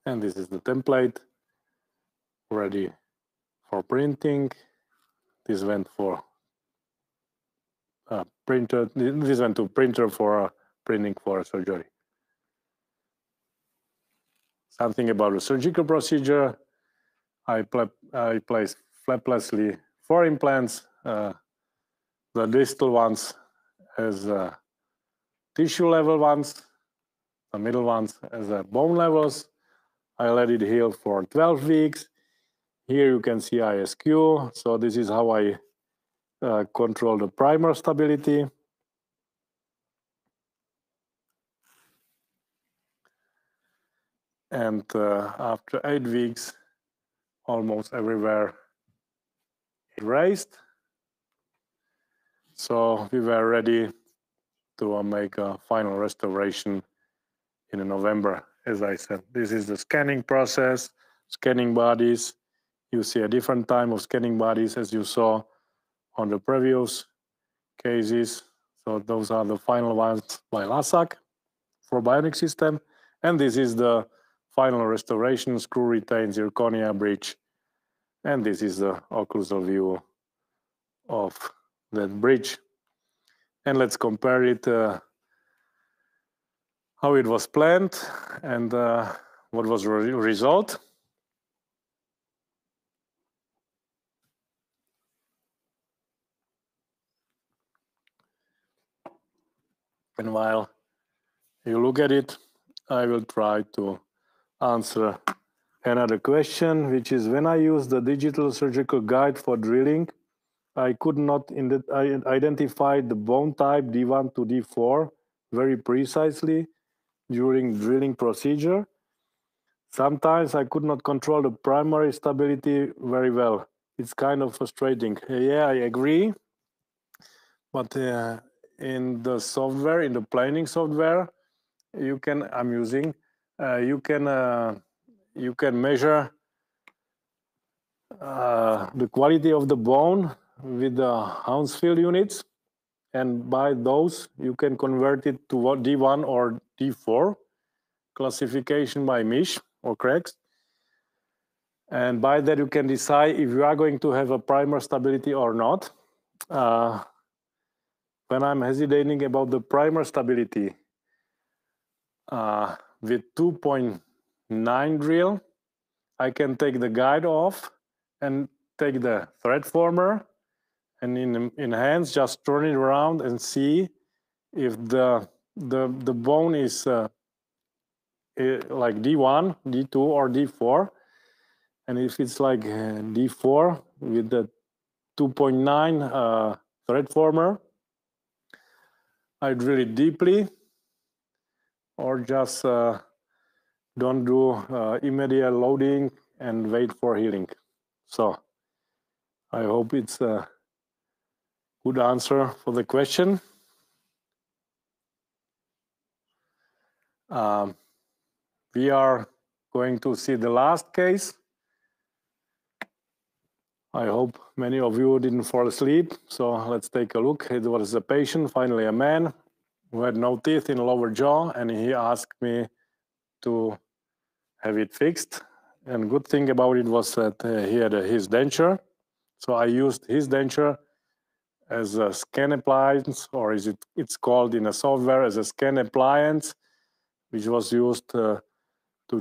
And this is the template ready for printing. This went for printer. This went to printer for printing for surgery. Something about the surgical procedure. I place flaplessly 4 implants. The distal ones as tissue level ones, the middle ones as bone levels. I let it heal for 12 weeks. Here you can see ISQ. So this is how I control the primer stability. And after 8 weeks, almost everywhere erased. So we were ready to make a final restoration in November. As I said, this is the scanning process, scanning bodies. You see a different time of scanning bodies as you saw on the previous cases. So those are the final ones by LASAK for bionic system. And this is the final restoration, screw retain zirconia bridge. And this is the occlusal view of that bridge. And let's compare it how it was planned and what was the result. And while you look at it, I will try to answer another question, which is when I use the digital surgical guide for drilling, I could not identify the bone type D1 to D4 very precisely during drilling procedure. Sometimes I could not control the primary stability very well. It's kind of frustrating. Yeah, I agree. But in the software, in the planning software, you can measure the quality of the bone with the Hounsfield units, and by those you can convert it to what D1 or D4 classification by Misch or Craigs, and by that you can decide if you are going to have a primer stability or not. When I'm hesitating about the primer stability, with 2.9 drill, I can take the guide off and take the thread former, and in hands just turn it around and see if the bone is like D1, D2, or D4, and if it's like D4 with the 2.9 thread former, I drill it deeply, or just don't do immediate loading and wait for healing. So I hope it's a good answer for the question. We are going to see the last case. I hope many of you didn't fall asleep. So let's take a look. It was a patient, finally a man, who had no teeth in the lower jaw, and he asked me to have it fixed. And good thing about it was that he had his denture. So I used his denture as a scan appliance, or it's called in a software as a scan appliance, which was used to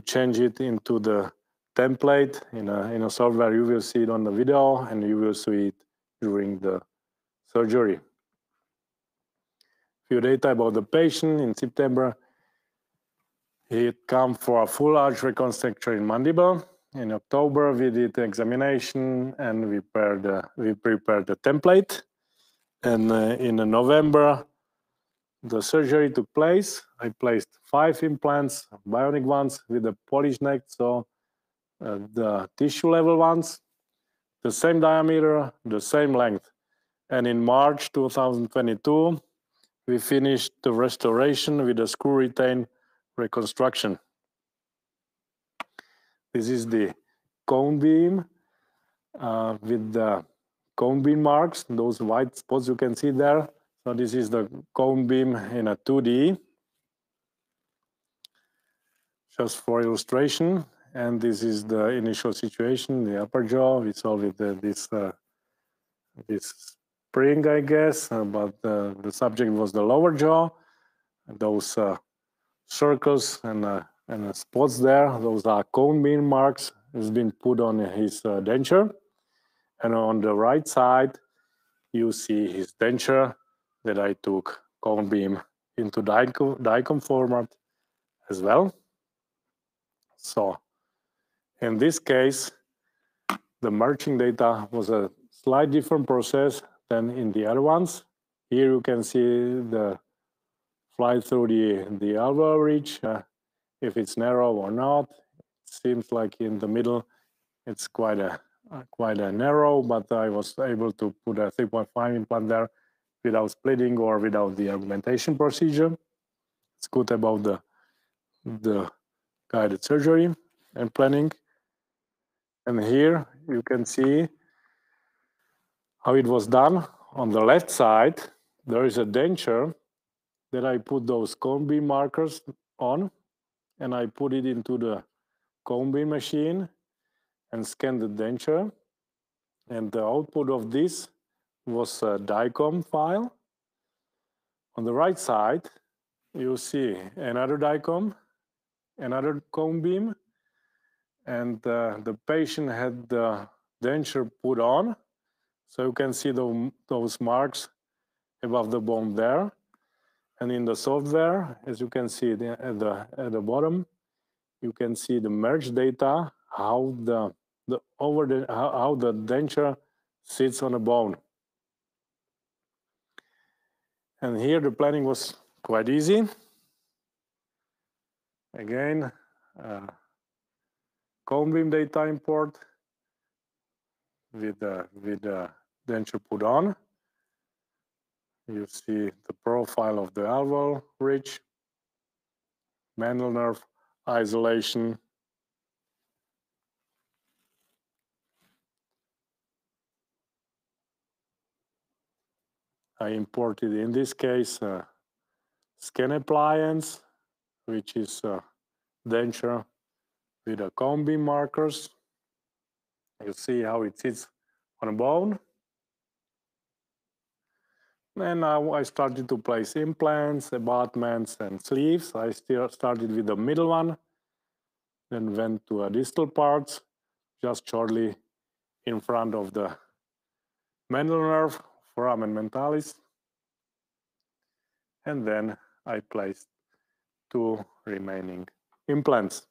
change it into the template in a software. You will see it on the video, and you will see it during the surgery. Few data about the patient. In September, he had come for a full arch reconstruction in mandible. In October, we did the examination and we prepared the template. And in November, the surgery took place. I placed 5 implants, bionic ones with a polished neck, so the tissue level ones, the same diameter, the same length. And in March 2022, we finished the restoration with a screw retain reconstruction. This is the cone beam with the cone beam marks, those white spots you can see there. So this is the cone beam in a 2D, just for illustration. And this is the initial situation, the upper jaw. We saw with this spring, I guess, but the subject was the lower jaw. Those circles and spots there, those are cone beam marks. It's been put on his denture. And on the right side, you see his denture that I took cone beam into DICOM format as well. So in this case, the merging data was a slightly different process than in the other ones. Here you can see the flight through the alveolar ridge, if it's narrow or not. It seems like in the middle, it's quite a narrow, but I was able to put a 3.5 implant there without splitting or without the augmentation procedure. It's good about the guided surgery and planning. And here you can see how it was done. On the left side, there is a denture that I put those cone beam markers on, and I put it into the cone beam machine and scanned the denture. And the output of this was a DICOM file. On the right side, you see another DICOM, another cone beam, and the patient had the denture put on. So you can see those marks above the bone there. And in the software, as you can see at the bottom, you can see the merge data, how the denture sits on the bone. And here the planning was quite easy. Again, cone beam data import with the denture put on. You see the profile of the alveolar ridge, mandible nerve isolation. I imported, in this case, scan appliance, which is denture with a cone beam markers. You see how it sits on a bone. And now I started to place implants, abutments, and sleeves. I still started with the middle one, then went to a distal parts, just shortly in front of the medial nerve, foramen mentalis. And then I placed 2 remaining implants.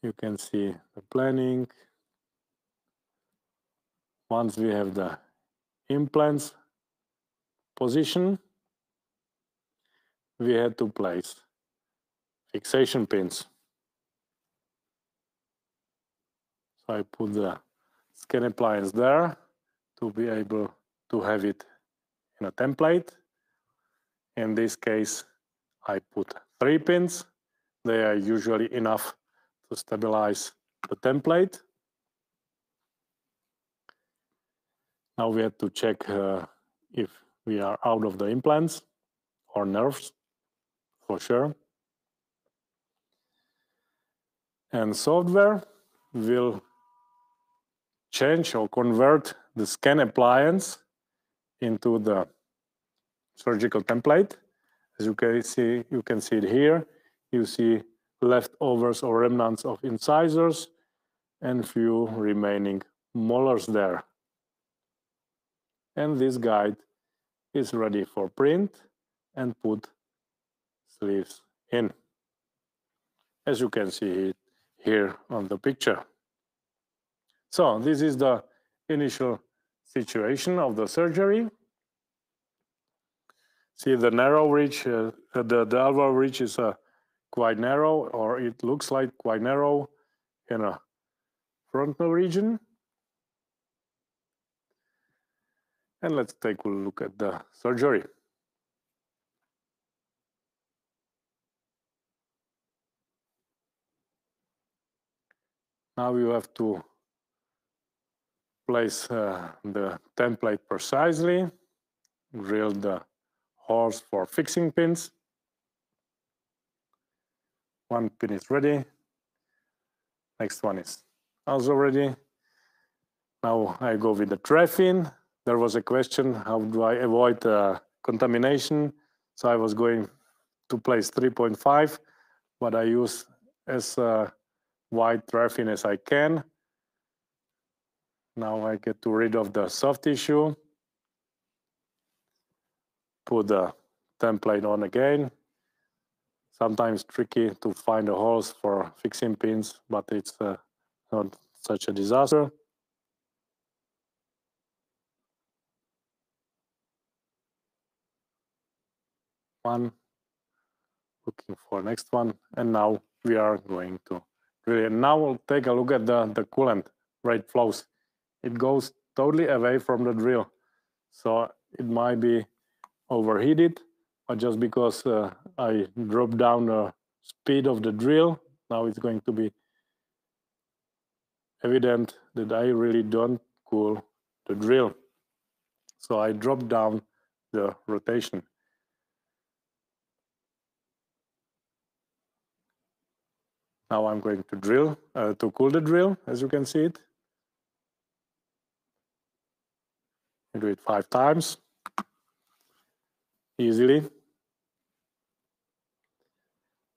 You can see the planning. Once we have the implants position, we had to place fixation pins. So I put the skin appliance there to be able to have it in a template. In this case, I put 3 pins. They are usually enough to stabilize the template. Now we have to check if we are out of the implants or nerves, for sure. And software will change or convert the scan appliance into the surgical template. As you can see it here. You see leftovers or remnants of incisors and few remaining molars there. And this guide is ready for print and put sleeves in, as you can see it here on the picture. So this is the initial situation of the surgery. See the narrow ridge, the alveolar ridge is quite narrow, or it looks like quite narrow in a frontal region. And let's take a look at the surgery. Now you have to place the template precisely, drill the holes for fixing pins. 1 pin is ready. Next one is also ready. Now I go with the trephine. There was a question, how do I avoid contamination? So I was going to place 3.5, but I use as wide trephine as I can. Now I get rid of the soft tissue. Put the template on again. Sometimes tricky to find the holes for fixing pins, but it's not such a disaster. One, looking for next one, and now we are going to really. Now we'll take a look at the coolant rate flows. It goes totally away from the drill, so it might be overheated, but just because I dropped down the speed of the drill, now it's going to be evident that I really don't cool the drill. So I drop down the rotation. Now I'm going to drill, to cool the drill, as you can see it. I do it 5 times, easily.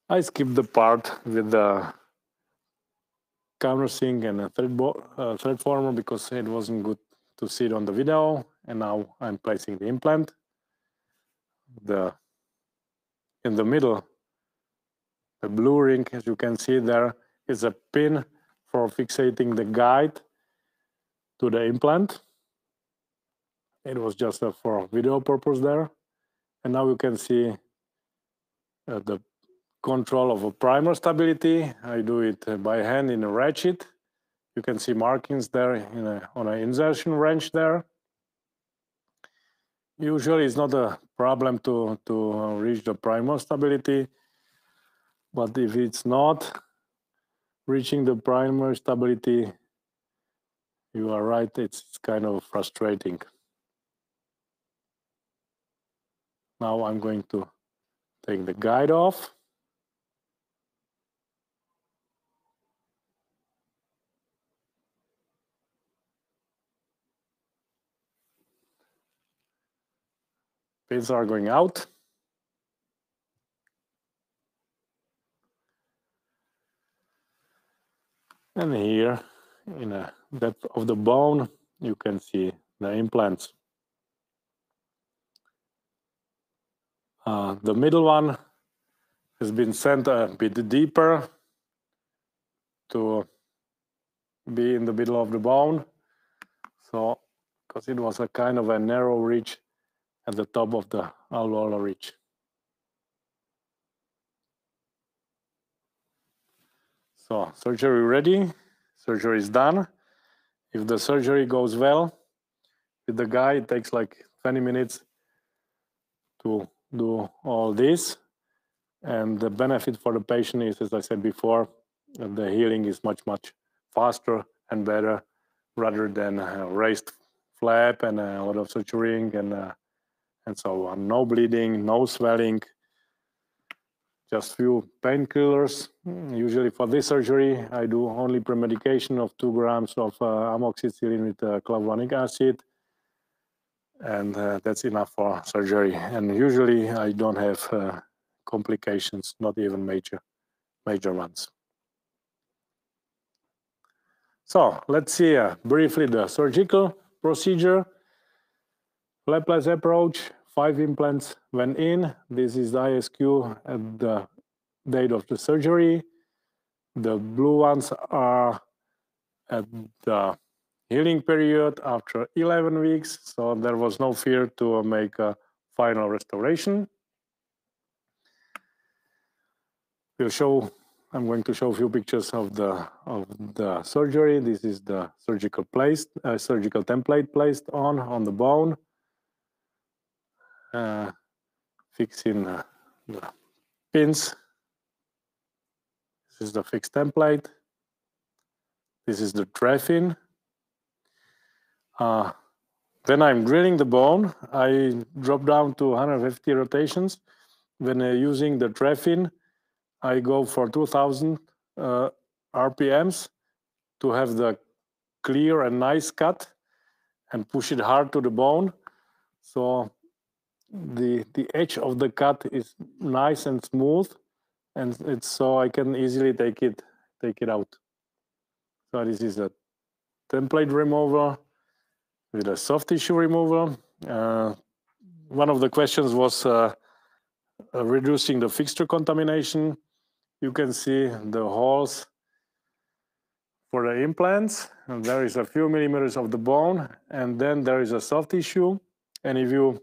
I skip the part with the countersink and a thread former because it wasn't good to see it on the video. And now I'm placing the implant. In the middle, the blue ring, as you can see there, is a pin for fixating the guide to the implant. It was just for video purpose there. And now you can see the control of a primer stability. I do it by hand in a ratchet. You can see markings there on an insertion wrench there. Usually it's not a problem to reach the primer stability, but if it's not reaching the primer stability, you are right, it's kind of frustrating. Now I'm going to take the guide off. Pins are going out. And here, in the depth of the bone, you can see the implants. The middle one has been sent a bit deeper to be in the middle of the bone. So, because it was a kind of a narrow ridge at the top of the alveolar ridge. So, surgery ready, surgery is done. If the surgery goes well, with the guy, it takes like 20 minutes to do all this. And the benefit for the patient is, as I said before, the healing is much, much faster and better rather than a raised flap and a lot of suturing and so on. No bleeding, no swelling, just few painkillers. Usually for this surgery, I do only premedication of 2 grams of amoxicillin with clavulanic acid. And that's enough for surgery. And usually I don't have complications, not even major ones. So let's see briefly the surgical procedure. Flapless approach, 5 implants went in. This is the ISQ at the date of the surgery. The blue ones are at the healing period after 11 weeks. So there was no fear to make a final restoration. I'm going to show a few pictures of the surgery. This is the surgical template placed on the bone, fixing the pins. This is the fixed template. This is the trephine. When I'm drilling the bone, I drop down to 150 rotations. When using the trephine, I go for 2000 RPMs to have the clear and nice cut and push it hard to the bone. So the edge of the cut is nice and smooth, and it's so I can easily take it out. So this is a template remover with a soft tissue remover. One of the questions was reducing the fixture contamination. You can see the holes for the implants, and there is a few millimeters of the bone, and then there is a soft tissue. And if you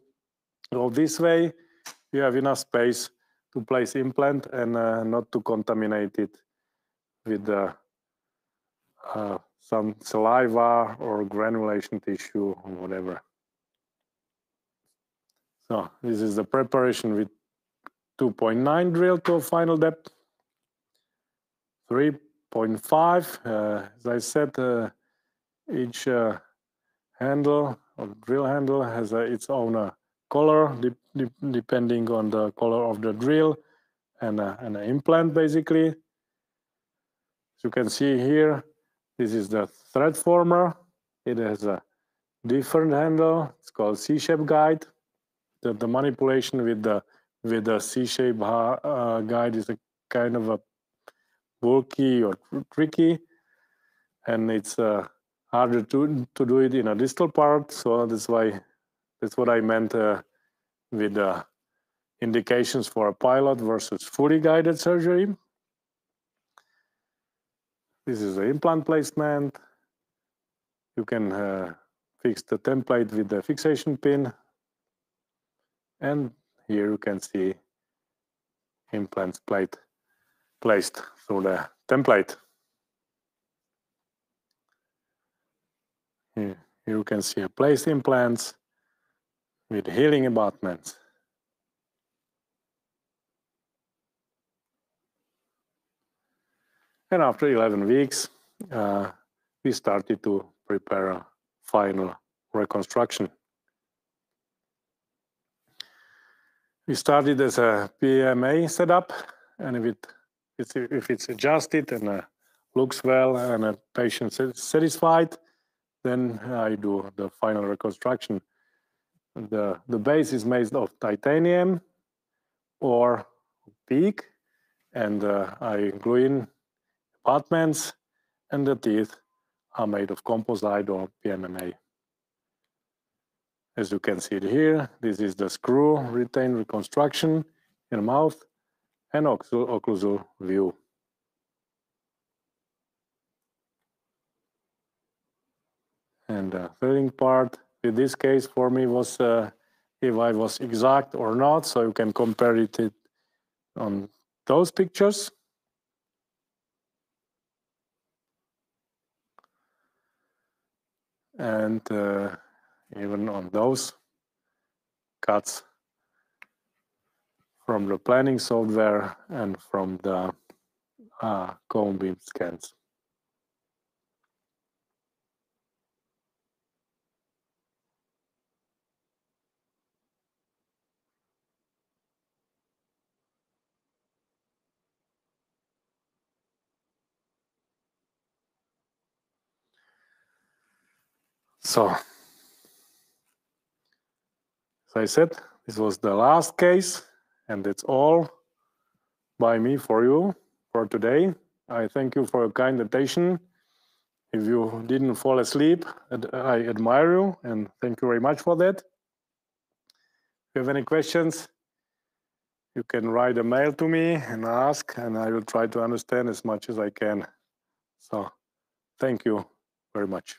go this way, you have enough space to place implant and not to contaminate it with some saliva or granulation tissue or whatever. So this is the preparation with 2.9 drill to a final depth. 3.5, as I said, each handle or drill handle has its own color depending on the color of the drill and an implant basically. As you can see here, this is the thread former. It has a different handle. It's called C-shape guide. The manipulation with the C-shape guide is a kind of a bulky or tricky, and it's harder to do it in a distal part. So that's what I meant with the indications for a pilot versus fully guided surgery. This is the implant placement. You can fix the template with the fixation pin, and here you can see implants placed through the template. Here you can see placed implants with healing abutments. And after 11 weeks, we started to prepare a final reconstruction. We started as a PMA setup, and if it's adjusted and looks well and a patient is satisfied, then I do the final reconstruction. The base is made of titanium or PEEK, and I glue in abutments, and the teeth are made of composite or PMMA. As you can see it here, this is the screw retained reconstruction in the mouth and occlusal view. And the third part in this case for me was if I was exact or not, so you can compare it on those pictures. And even on those cuts from the planning software and from the cone beam scans. So, as I said, this was the last case, and that's all by me for you for today. I thank you for your kind attention. If you didn't fall asleep, I admire you, and thank you very much for that. If you have any questions, you can write a mail to me and ask, and I will try to understand as much as I can. So, thank you very much.